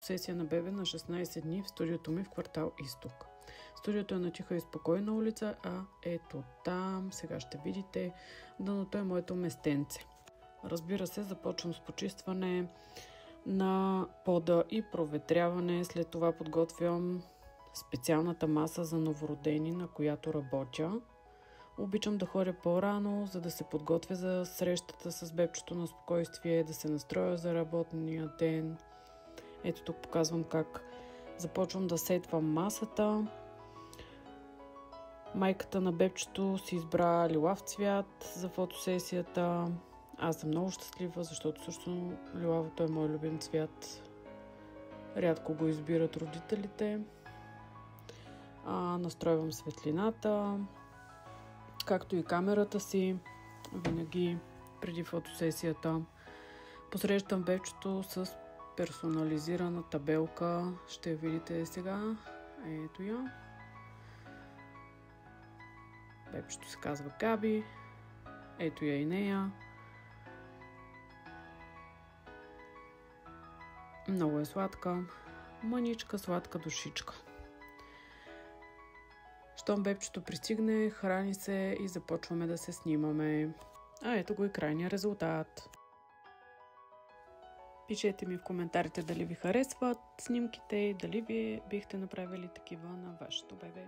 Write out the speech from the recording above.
фотосесия на бебе на 16 дни в студиото ми в квартал Изток. Студиото е на тиха и спокойна улица, а ето там, сега ще видите, дъното е моето местенце. Разбира се, започвам с почистване на пода и проветряване. След това подготвям специалната маса за новородени, на която работя. Обичам да ходя по-рано, за да се подготвя за срещата с бебчето на спокойствие, да се настроя за работния ден. Ето тук показвам как започвам да сетвам масата. Майката на бебчето си избра лилав цвят за фотосесията. Аз съм много щастлива, защото също лилавото е мой любим цвят. Рядко го избират родителите. Настройвам светлината, както и камерата си, винаги преди фотосесията. Посрещам бебчето с персонализирана табелка. Ще я видите сега. Ето я. Бебчето се казва Габи. Ето я и нея. Много е сладка. Мъничка, сладка душичка. Щом бебчето пристигне, храни се и започваме да се снимаме. Ето го и крайния резултат. Пишете ми в коментарите дали ви харесват снимките и дали вие бихте направили такива на вашето бебе.